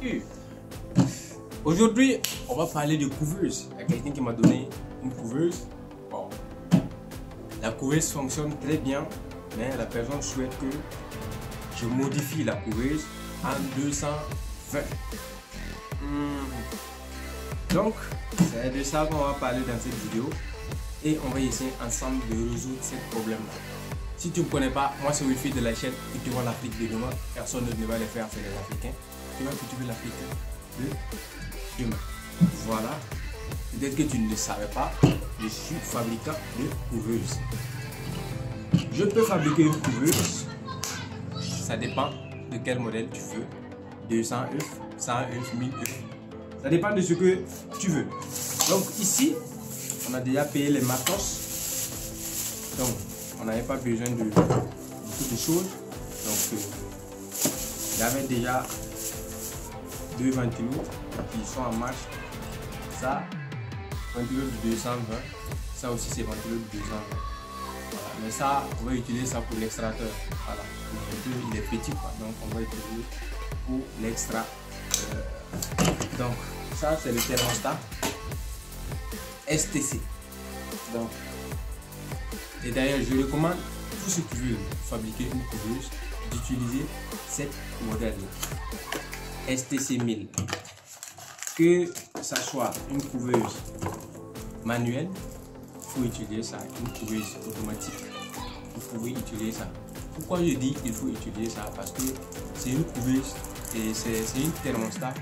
Oui. Aujourd'hui, on va parler de couveuse. Il y a quelqu'un qui m'a donné une couveuse. Bon. La couveuse fonctionne très bien, mais la personne souhaite que je modifie la couveuse en 220. Donc, c'est de ça qu'on va parler dans cette vidéo et on va essayer ensemble de résoudre ce problème-là. Si tu ne connais pas, moi c'est Wilfried de la chaîne Cultivons l'Afrique de demain. Personne ne va le faire, c'est les Africains. Tu vas cultiver l'Afrique de demain. Voilà. Peut-être que tu ne le savais pas, je suis fabricant de couveuses. Je peux fabriquer une couveuse, ça dépend de quel modèle tu veux. 200 œufs, 100 œufs, 1000 œufs. Ça dépend de ce que tu veux. Donc ici, on a déjà payé les matos. Donc, on n'avait pas besoin de beaucoup de choses. Donc, il y avait déjà deux ventilos qui sont en marche. Ça, ventilo de 220. Ça aussi, c'est ventilo de 220. Voilà. Mais ça, on va utiliser ça pour l'extracteur. Voilà. Il est petit, quoi. Donc, on va utiliser pour l'extra. Donc, ça, c'est le thermostat STC. Donc, et d'ailleurs, je recommande tous ceux qui veulent fabriquer une couveuse d'utiliser cette modèle-là, STC 1000. Que ça soit une couveuse manuelle, il faut utiliser ça. Une couveuse automatique, vous pouvez utiliser ça. Pourquoi je dis qu'il faut utiliser ça? Parce que c'est une couveuse et c'est une thermostat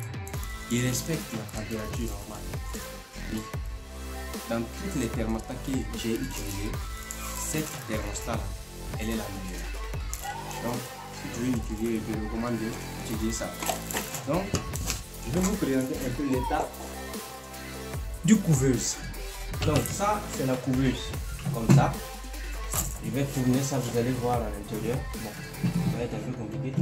qui respecte la température normale. Oui. Dans toutes les thermostats que j'ai utilisés, cette thermostat-là, elle est la meilleure. Donc, si tu veux l'utiliser, je te recommande d'utiliser ça. Donc, je vais vous présenter un peu l'état du couveuse. Donc, ça, c'est la couveuse. Comme ça. Je vais tourner ça, vous allez voir à l'intérieur. Bon, ça va être un peu compliqué.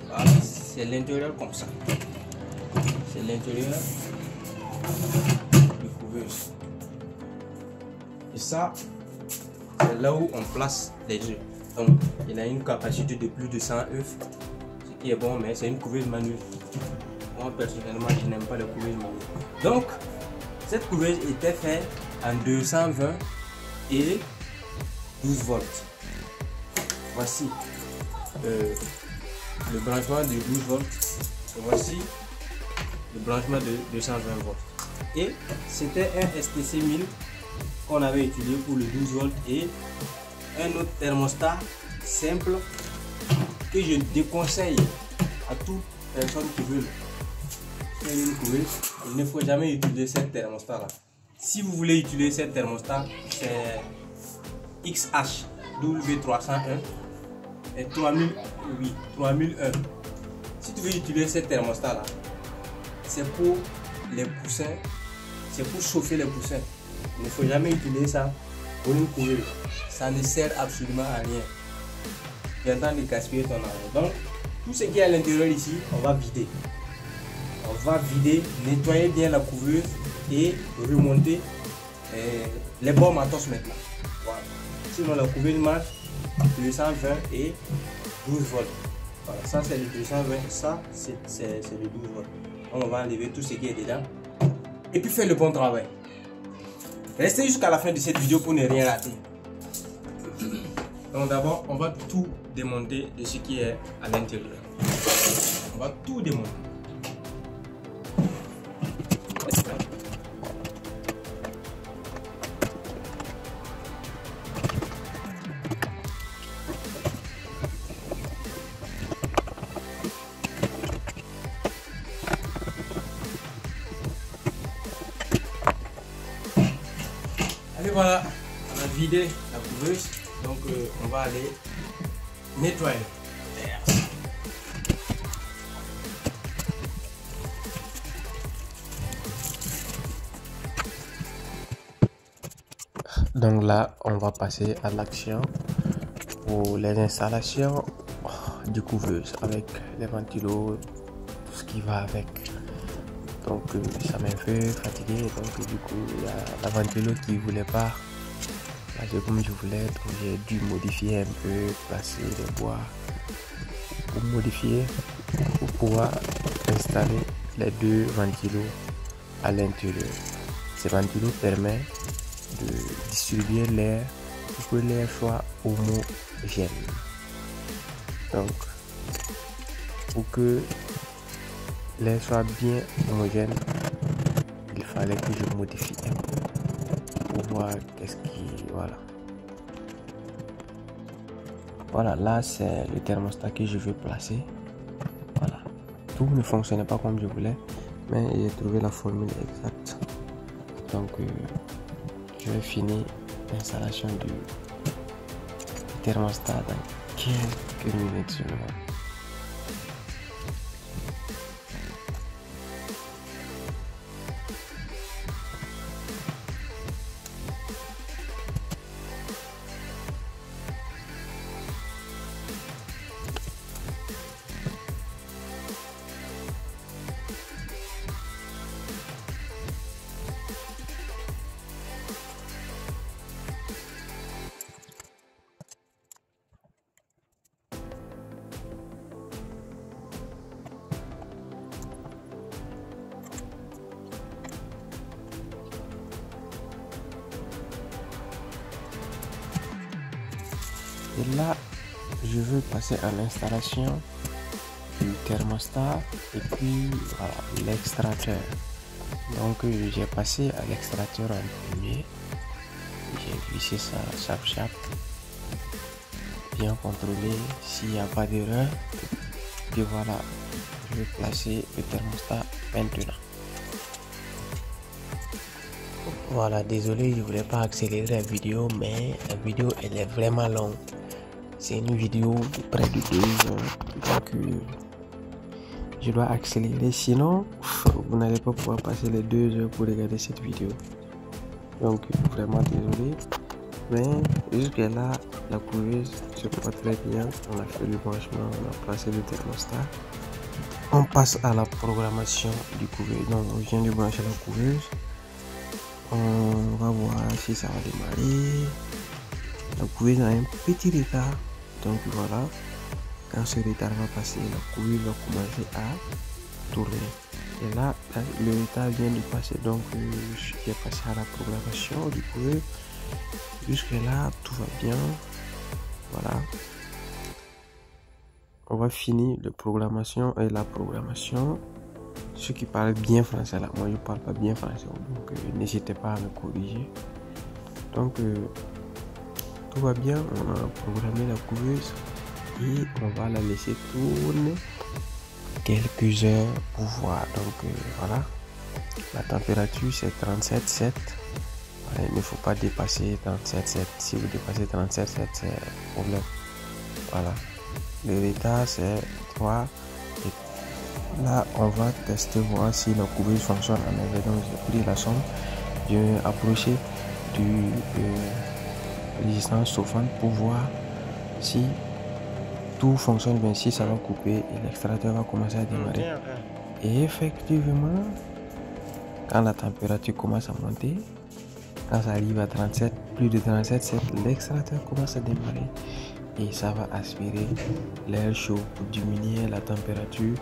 Voilà, c'est l'intérieur comme ça. C'est l'intérieur du couveuse. Et ça, c'est là où on place les œufs. Donc, il a une capacité de plus de 100 œufs, ce qui est bon, mais c'est une couveuse manuelle. Moi, personnellement, je n'aime pas la couveuse manuelle. Donc, cette couveuse était faite en 220 et 12 volts. Voici le branchement de 12 volts. Et voici le branchement de 220 volts. Et c'était un STC 1000 qu'on avait utilisé pour le 12 volts et un autre thermostat simple que je déconseille à toute personne qui veut faire une couveuse. Il ne faut jamais utiliser cette thermostat là. Si vous voulez utiliser cette thermostat, c'est XH W301 et 3001. Si tu veux utiliser cette thermostat là, c'est pour les poussins, c'est pour chauffer les poussins. Il ne faut jamais utiliser ça pour une couveuse. Ça ne sert absolument à rien. Tu es en train de gaspiller ton argent. Donc, tout ce qui est à l'intérieur ici, on va vider. On va vider, nettoyer bien la couveuse et remonter les bons matos maintenant. Voilà. Sinon, la couveuse marche 220 et 12 volts. Voilà, ça c'est le 220, ça c'est le 12 volts. Donc, on va enlever tout ce qui est dedans et puis faire le bon travail. Restez jusqu'à la fin de cette vidéo pour ne rien rater. Donc d'abord, on va tout démonter de ce qui est à l'intérieur. On va tout démonter. Et voilà, on a vidé la couveuse, donc on va aller nettoyer. Donc là, on va passer à l'action pour les installations du couveuse avec les ventilos, tout ce qui va avec. Donc ça m'a un peu fatigué, donc du coup il y a la ventilo qui voulait pas passer comme je voulais, donc j'ai dû modifier un peu, placer les bois pour modifier pour pouvoir installer les deux ventilos à l'intérieur. Ces ventilos permettent de distribuer l'air pour que l'air soit homogène. Donc, pour que l'air soit bien homogène, il fallait que je modifie un peu pour voir qu'est-ce qui... Voilà, là c'est le thermostat que je veux placer. Voilà, tout ne fonctionnait pas comme je voulais, mais j'ai trouvé la formule exacte. Donc je vais finir l'installation du thermostat dans quelques minutes seulement. Et là, je veux passer à l'installation du thermostat et puis voilà, l'extracteur. Donc j'ai passé à l'extracteur en premier. J'ai vissé ça chap, bien contrôlé s'il n'y a pas d'erreur. Et voilà, je vais placer le thermostat maintenant. Voilà, désolé, je voulais pas accélérer la vidéo, mais la vidéo elle est vraiment longue. C'est une vidéo de près de 2 heures, donc je dois accélérer, sinon vous n'allez pas pouvoir passer les 2 heures pour regarder cette vidéo. Donc vraiment désolé, mais jusque là la couveuse se porte très bien. On a fait le branchement, on a placé le thermostat. On passe à la programmation du couveuse. Donc on vient de brancher la couveuse. On va voir si ça va démarrer. La couveuse a un petit retard. Donc voilà, quand ce retard va passer, la couveuse va commencer à tourner. Et là, le retard vient de passer, donc je suis passé à la programmation du couveuse. Jusque là, tout va bien. Voilà. On va finir la programmation et la programmation. Ceux qui parlent bien français là, moi je parle pas bien français, donc n'hésitez pas à me corriger. Donc tout va bien, on a programmé la couveuse et on va la laisser tourner quelques heures pour voir. Donc voilà, la température c'est 37,7. Voilà, il ne faut pas dépasser 37,7. Si vous dépassez 37,7, c'est problème. Voilà, le retard c'est 3. Et là on va tester voir si la couveuse fonctionne en merveille. Donc j'ai pris la sonde, j'ai approché du résistance chauffante pour voir si tout fonctionne bien, si ça va couper et l'extracteur va commencer à démarrer. Et effectivement, quand la température commence à monter, quand ça arrive à 37, plus de 37, l'extracteur commence à démarrer et ça va aspirer l'air chaud pour diminuer la température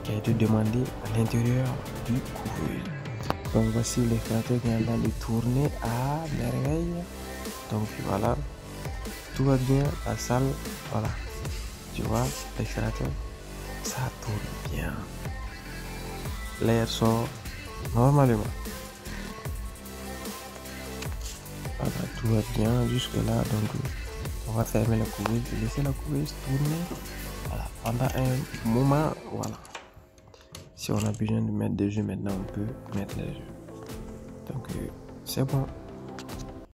qui a été demandée à l'intérieur du couveuse. Donc voici l'extracteur qui est en train de tourner à merveille. Donc voilà, tout va bien, la salle, voilà, tu vois, l'extracteur, ça tourne bien, l'air sort normalement. Voilà, tout va bien jusque là, donc on va fermer la couveuse et laisser la couveuse tourner, voilà, pendant un moment, voilà. Si on a besoin de mettre des jeux maintenant, on peut mettre les jeux. Donc c'est bon.